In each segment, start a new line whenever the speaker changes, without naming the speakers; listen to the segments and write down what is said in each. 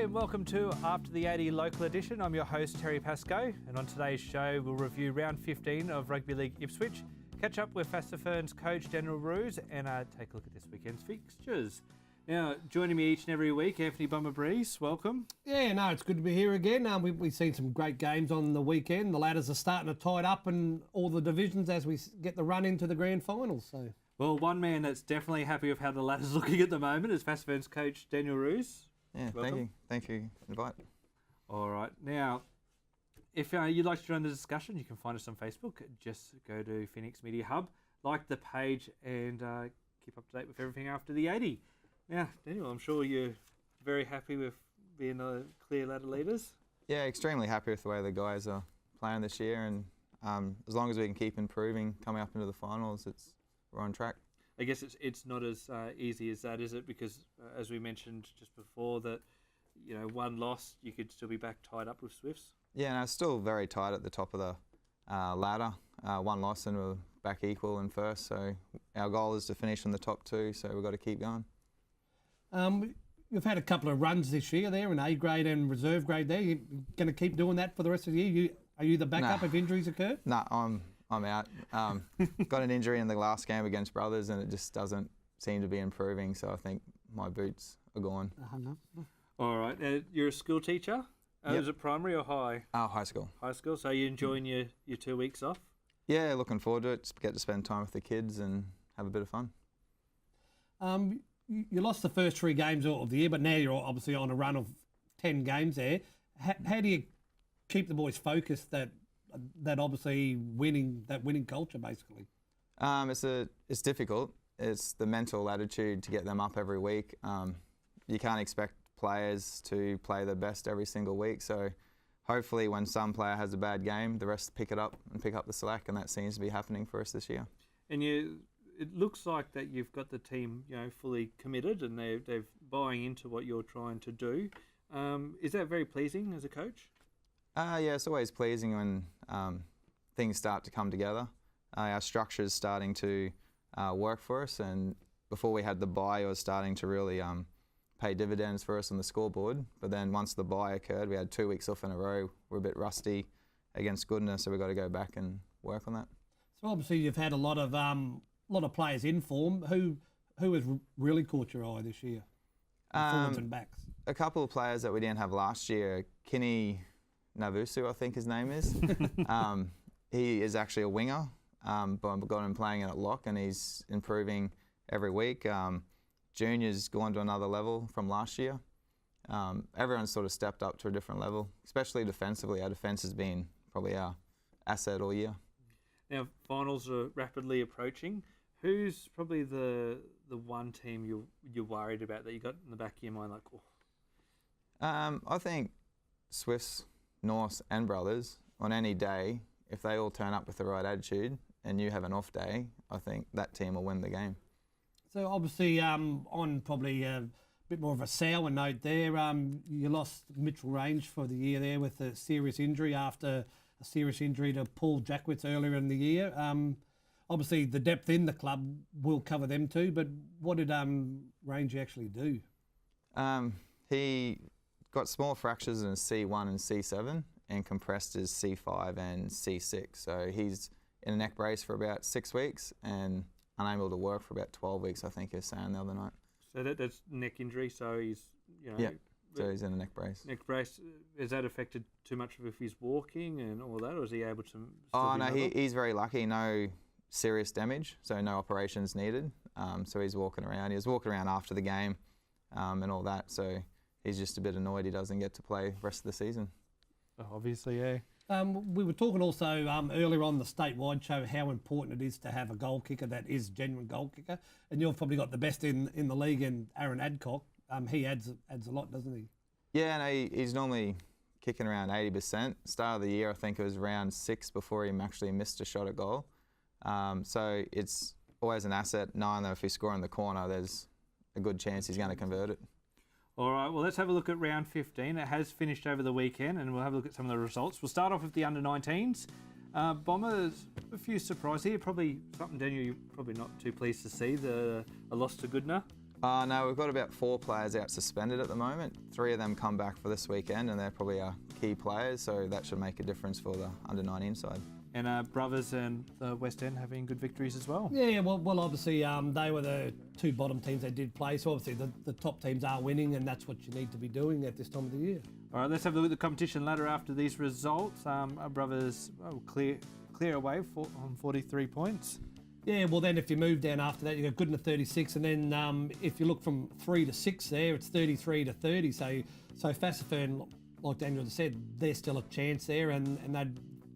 and welcome to After the 80 Local Edition. I'm your host, Terry Pascoe, and on today's show we'll review round 15 of Rugby League Ipswich, catch up with Fassifern's coach, Daniel Roos, and take a look at this weekend's fixtures. Now, joining me each and every week, Anthony Breeze, welcome.
Yeah, no, it's good to be here again. We've seen some great games on the weekend. The ladders are starting to tie up in all the divisions as we get the run into the grand finals. So,
well, one man that's definitely happy with how the ladder's looking at the moment is Fassifern's coach, Daniel Roos.
Yeah, welcome. Thank you for the invite. All
right, now, if you'd like to join the discussion, you can find us on Facebook. Just go to Phoenix Media Hub, like the page, and keep up to date with everything after the 80. Now, Daniel, I'm sure you're very happy with being the clear ladder leaders.
Yeah, extremely happy with the way the guys are playing this year, and as long as we can keep improving, coming up into the finals, we're on track.
I guess it's not as easy as that, is it? Because as we mentioned just before, that one loss, you could still be back tied up with Swifts.
Yeah, no, it's still very tight at the top of the ladder. One loss and we're back equal in first. So our goal is to finish in the top two. So we've got to keep going.
You've had a couple of runs this year there in A grade and reserve grade. There, you're going to keep doing that for the rest of the year. Are you the backup if injuries occur?
No, I'm out. Got an injury in the last game against Brothers, and it just doesn't seem to be improving. So I think my boots are gone.
All right. You're a school teacher.
Yep.
Is it primary or high?
High school.
High school. So you're enjoying your 2 weeks off?
Yeah, looking forward to it. Just get to spend time with the kids and have a bit of fun.
You lost the first 3 games of the year, but now you're obviously on a run of 10 games there. How do you keep the boys focused that obviously winning culture, basically?
It's difficult. It's the mental attitude to get them up every week. You can't expect players to play their best every single week. So hopefully when some player has a bad game, the rest pick it up and pick up the slack, and that seems to be happening for us this year.
And it looks like that you've got the team, fully committed, and they're buying into what you're trying to do. Is that very pleasing as a coach?
Yeah, it's always pleasing when things start to come together. Our structure is starting to work for us, and before we had the bye, it was starting to really pay dividends for us on the scoreboard. But then once the bye occurred, we had 2 weeks off in a row. We're a bit rusty against Goodness, so we've got to go back and work on that.
So obviously you've had a lot of players in form. Who has really caught your eye this year? Forwards and backs.
A couple of players that we didn't have last year. Kinney Navusu, I think his name is. He is actually a winger, but I've got him playing at lock, and he's improving every week. Junior's gone to another level from last year. Everyone's sort of stepped up to a different level, especially defensively. Our defence has been probably our asset all year.
Now, finals are rapidly approaching. Who's probably the one team you're worried about that you got in the back of your mind, like, oh?
I think Swifts, Norse and Brothers, on any day, if they all turn up with the right attitude and you have an off day, I think that team will win the game.
So obviously on probably a bit more of a sour note there, you lost Mitchell Range for the year there with a serious injury after a serious injury to Paul Jackwitz earlier in the year. Obviously the depth in the club will cover them too, but what did Range actually do?
He got small fractures in C1 and C7 and compressed his C5 and C6. So he's in a neck brace for about 6 weeks and unable to work for about 12 weeks, I think he was saying the other night.
So that's neck injury, so he's,
Yeah, so he's in a neck brace.
Neck brace, has that affected too much of his walking and all that, or is he able to still
Oh, no, he's very lucky. No serious damage, so no operations needed. So he's walking around. He was walking around after the game and all that, so he's just a bit annoyed he doesn't get to play the rest of the season.
Oh, obviously, yeah.
We were talking also earlier on the statewide show how important it is to have a goal kicker that is a genuine goal kicker, and you've probably got the best in the league in Aaron Adcock. He adds a lot, doesn't he?
Yeah, no, he's normally kicking around 80%. Start of the year, I think it was round 6 before he actually missed a shot at goal. So it's always an asset knowing that if he's scoring the corner, there's a good chance he's going to convert it.
All right, well, let's have a look at round 15. It has finished over the weekend, and we'll have a look at some of the results. We'll start off with the under-19s. Bombers, a few surprises here. Probably something, Daniel, you're probably not too pleased to see, a loss to Goodna.
No, we've got about 4 players out suspended at the moment. 3 of them come back for this weekend, and they're probably our key players, so that should make a difference for the under-19 side.
And Brothers and the West End having good victories as well.
Yeah, well, obviously they were the 2 bottom teams that did play, so obviously the top teams are winning, and that's what you need to be doing at this time of the year.
All right, let's have a look at the competition ladder after these results. Our Brothers clear away on 43 points.
Yeah, well then if you move down after that, you got Goodna 36, and then if you look from 3 to 6 there, it's 33 to 30. So Fassifern, like Daniel just said, there's still a chance there, and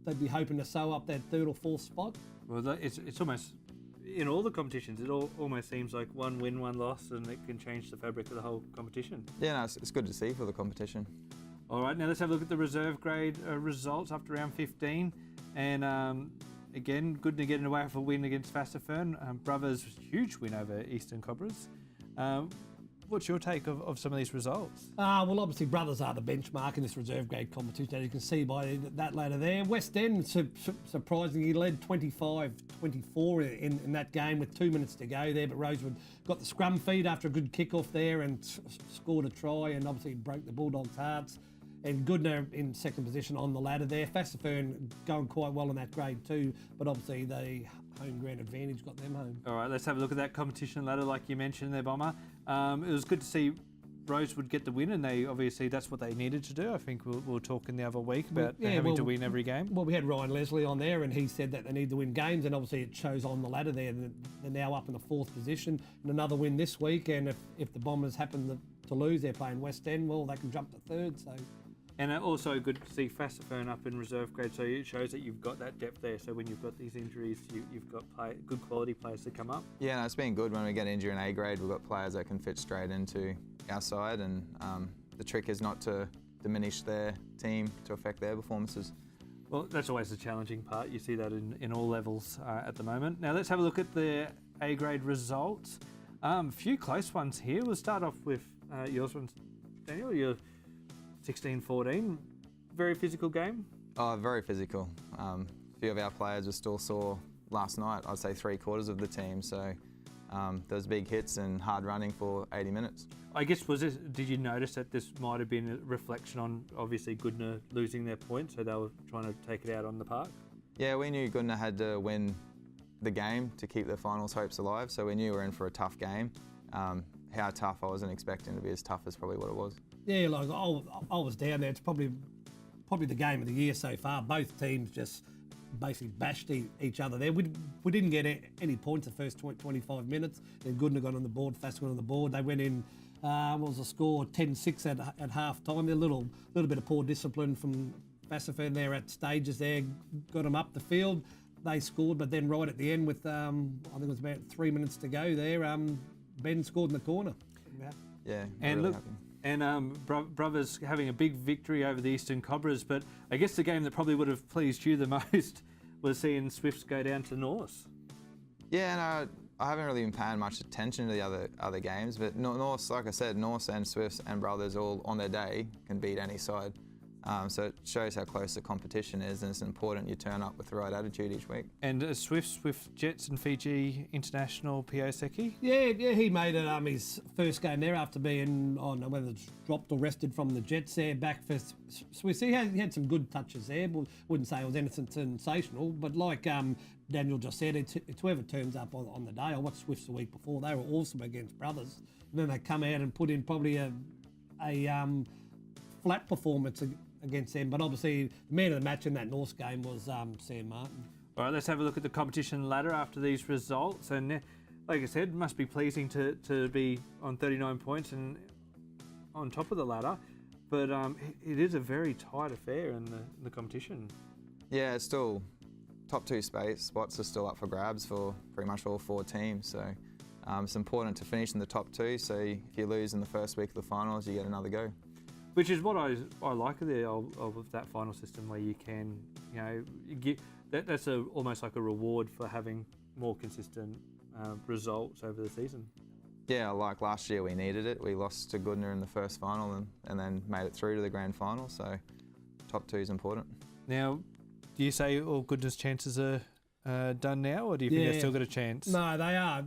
they'd be hoping to sew up that 3rd or 4th spot.
Well, it's almost, in all the competitions, it almost seems like 1 win, 1 loss, and it can change the fabric of the whole competition.
Yeah, no, it's good to see for the competition.
All right, now let's have a look at the reserve grade results after round 15. And again, good to get away with a win against Fassifern. Brothers, huge win over Eastern Cobras. What's your take of some of these results?
Well, obviously, Brothers are the benchmark in this reserve grade competition, as you can see by that ladder there. West End, surprisingly, led 25-24 in that game with 2 minutes to go there, but Rosewood got the scrum feed after a good kick-off there and scored a try and obviously broke the Bulldogs' hearts. And Goodna in 2nd position on the ladder there. Fassifern going quite well in that grade too, but obviously the home ground advantage got them home.
All right, let's have a look at that competition ladder like you mentioned there, Bomber. It was good to see Rosewood get the win, and they obviously that's what they needed to do. I think we were talking the other week about having to win every game.
Well, we had Ryan Leslie on there, and he said that they need to win games, and obviously it shows on the ladder there. They're now up in the 4th position, and another win this week, and if the Bombers happen to lose, they're playing West End, well, they can jump to 3rd, so...
And also good to see Fassifern up in reserve grade, so it shows that you've got that depth there. So when you've got these injuries, you've got good quality players to come up. Yeah,
no, it's been good when we get injury in A grade. We've got players that can fit straight into our side, and the trick is not to diminish their team to affect their performances.
Well, that's always the challenging part. You see that in all levels at the moment. Now let's have a look at the A grade results. A few close ones here. We'll start off with yours ones, Daniel. Your 16-14, very physical game.
Oh, very physical. A few of our players were still sore last night. I'd say 3/4 of the team. So there was big hits and hard running for 80 minutes.
I guess did you notice that this might have been a reflection on obviously Goodna losing their points, so they were trying to take it out on the park?
Yeah, we knew Goodna had to win the game to keep their finals hopes alive. So we knew we were in for a tough game. How tough, I wasn't expecting to be as tough as probably what it was.
Yeah, like I was down there. It's probably the game of the year so far. Both teams just basically bashed each other there. We didn't get any points the first 25 minutes. Then Goodna got on the board, Fass got on the board. They went in, what was the score? 10-6 at half time. A little bit of poor discipline from Fassifern there at stages there. Got them up the field. They scored, but then right at the end with, I think it was about 3 minutes to go there, Ben scored in the corner.
Yeah,
and
really
look, and Brothers having a big victory over the Eastern Cobras, but I guess the game that probably would have pleased you the most was seeing Swifts go down to Norse.
Yeah, no, I haven't really been paying much attention to the other games, but Norse, like I said, Norse and Swifts and Brothers all on their day can beat any side. So it shows how close the competition is, and it's important you turn up with the right attitude each week.
And Swifts with Jets and Fiji International Pioseki?
Yeah, he made it his first game there after being on whether it's dropped or rested from the Jets there back for Swifts. He had some good touches there. Wouldn't say it was anything sensational, but like Daniel just said, it's whoever turns up on the day. I watched Swifts the week before. They were awesome against Brothers. And then they come out and put in probably a flat performance against them, but obviously the man of the match in that Norse game was Sam Martin.
All right, let's have a look at the competition ladder after these results. And like I said, it must be pleasing to be on 39 points and on top of the ladder, but it is a very tight affair in the competition.
Yeah, it's still top 2 spots are still up for grabs for pretty much all 4 teams. So it's important to finish in the top 2. So if you lose in the first week of the finals, you get another go.
Which is what I like of that final system, where you can, that's almost like a reward for having more consistent results over the season.
Yeah, like last year we needed it. We lost to Goodna in the first final and then made it through to the grand final. So top 2 is important.
Now, do you say all Goodna's chances are done now, or do you think they've still got a chance?
No, they are.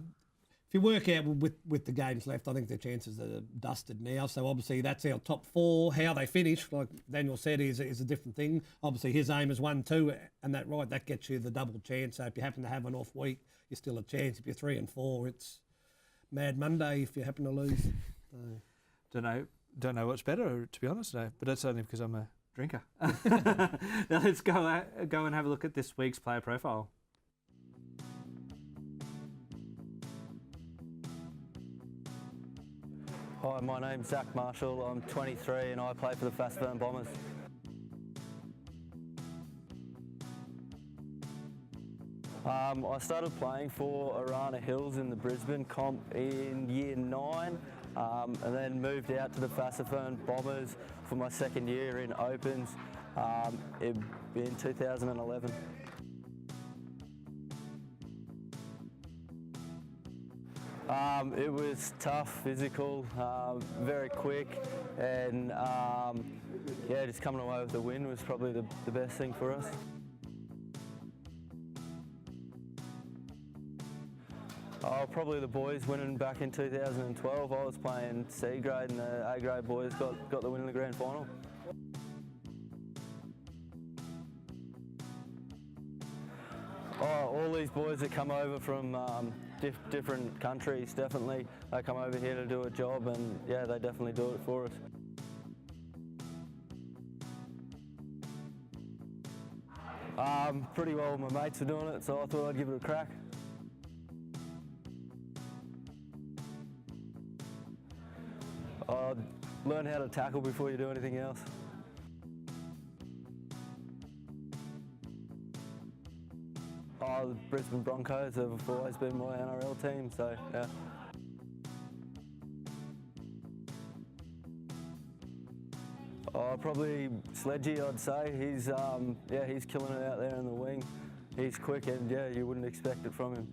if you work out with the games left, I think their chances are dusted now. So obviously that's our top 4. How they finish, like Daniel said, is a different thing. Obviously his aim is 1-2, and that gets you the double chance. So if you happen to have an off week, you're still a chance. If you're 3 and 4, it's Mad Monday if you happen to lose. So.
Don't know what's better, to be honest, no. But that's only because I'm a drinker. Now let's go and have a look at this week's player profile.
Hi, my name's Zack Marshall. I'm 23 and I play for the Fassifern Bombers. I started playing for Arana Hills in the Brisbane comp in year 9 and then moved out to the Fassifern Bombers for my second year in Opens in 2011. It was tough, physical, very quick, and yeah, just coming away with the win was probably the best thing for us. Probably the boys winning back in 2012. I was playing C grade and the A grade boys got the win in the grand final. All these boys that come over from different countries, definitely, they come over here to do a job, and yeah, they definitely do it for us. Pretty well my mates are doing it, so I thought I'd give it a crack. Learn how to tackle before you do anything else. The Brisbane Broncos have always been my NRL team, so yeah. Probably Sledgy, I'd say. He's killing it out there in the wing. He's quick, and yeah, you wouldn't expect it from him.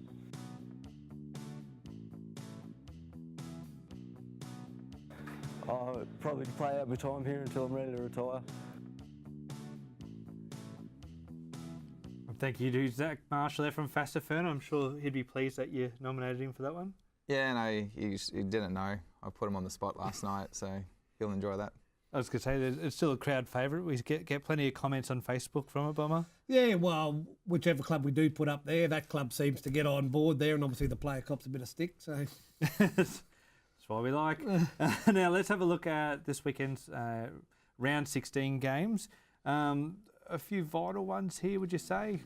I'll probably play out my time here until I'm ready to retire.
Thank you to Zack Marshall there from Fassifern. I'm sure he'd be pleased that you nominated him for that one.
Yeah, no, he didn't know. I put him on the spot last night, so he'll enjoy that.
I was going to say, it's still a crowd favourite. We get plenty of comments on Facebook from it, Bomber.
Yeah, well, whichever club we do put up there, that club seems to get on board there, and obviously the player cops a bit of stick. So
that's what we like. Now let's have a look at this weekend's round 16 games. A few vital ones here, would you say?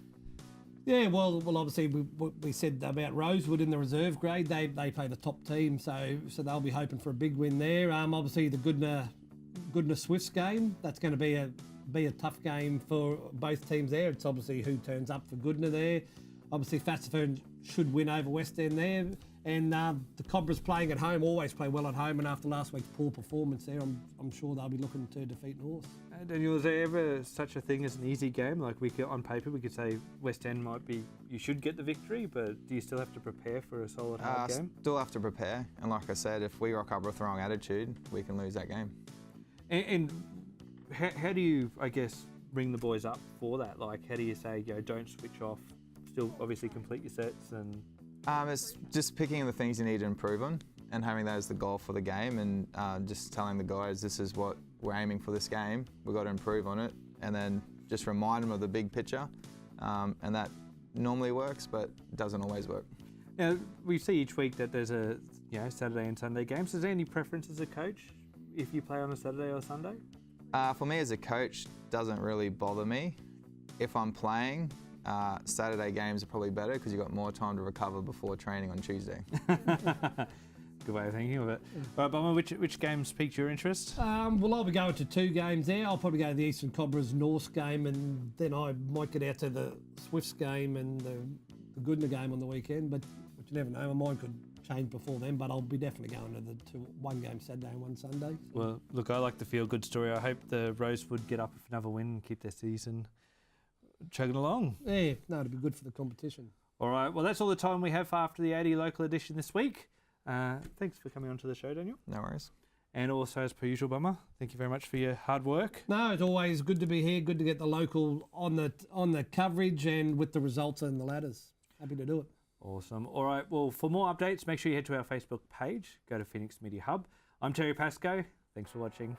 Yeah, well, obviously we said about Rosewood in the reserve grade. They play the top team, so they'll be hoping for a big win there. Obviously the Goodna Swifts game, that's going to be a tough game for both teams there. It's obviously who turns up for Goodna there. Obviously Fassifern should win over West End there. And the Cobras playing at home always play well at home, and after last week's poor performance there, I'm sure they'll be looking to defeat North.
Daniel, is there ever such a thing as an easy game? Like on paper, we could say West End you should get the victory, but do you still have to prepare for a solid hard game?
Still have to prepare, and like I said, if we rock up with the wrong attitude, we can lose that game. And
how do you, I guess, bring the boys up for that? Like, how do you say, don't switch off, still obviously complete your sets and...
It's just picking the things you need to improve on and having that as the goal for the game, and just telling the guys this is what we're aiming for this game, we've got to improve on it, and then just remind them of the big picture, and that normally works but doesn't always work.
Now, we see each week that there's a Saturday and Sunday games. Is there any preference as a coach if you play on a Saturday or Sunday?
For me as a coach, doesn't really bother me. If I'm playing, Saturday games are probably better because you've got more time to recover before training on Tuesday.
Good way of thinking of it. All right, Bomber, which games piqued your interest?
Well, I'll be going to 2 games there. I'll probably go to the Eastern Cobras North game, and then I might get out to the Swifts game and the Goodna game on the weekend, but you never know. My mind could change before then, but I'll be definitely going to one game Saturday and one Sunday. So.
Well, look, I like the feel-good story. I hope the Rosewood get up with another win and keep their season chugging along.
Yeah, no, it'll be good for the competition.
All right, well, that's all the time we have for After the 80 local edition this week. Thanks for coming on to the show, Daniel.
No worries.
And also, as per usual, Bomber, thank you very much for your hard work.
No, it's always good to be here, good to get the local on the coverage and with the results and the ladders. Happy to do it.
Awesome. All right, well, for more updates, make sure you head to our Facebook page. Go to Phoenix Media Hub. I'm Terry Pascoe. Thanks for watching.